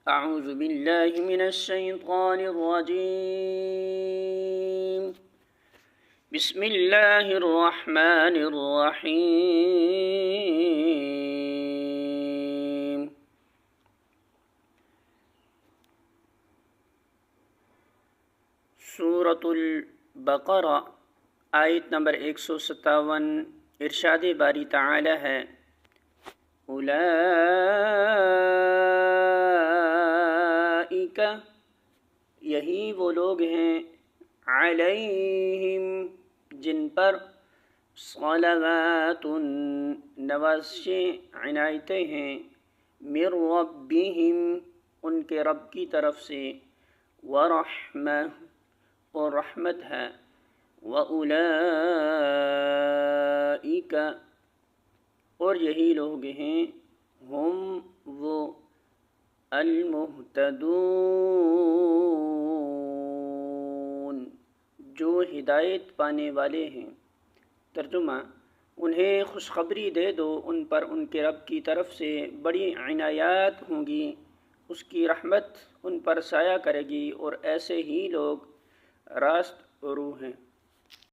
أعوذ بالله من الشيطان الرجيم. بسم الله الرحمن الرحيم. سورة البقرہ آیت نمبر 157. ارشاد باری تعالی ہے، اولئک، یہی وہ لوگ ہیں، علیہم، جن پر، صلوات، نوازشیں، عنایتیں ہیں، من ربہم، ان کے رب کی طرف سے، ورحمہ، اور رحمت ہے، وَأُولَئِکَ، اور یہی لوگ ہیں، ہم وہ، المہتدون، جو ہدایت پانے والے ہیں۔ ترجمہ: انہیں خوشخبری دے دو، ان پر ان کے رب کی طرف سے بڑی عنایات ہوں گی، اس کی رحمت ان پر سایہ کرے گی، اور ایسے ہی لوگ راست رو ہیں۔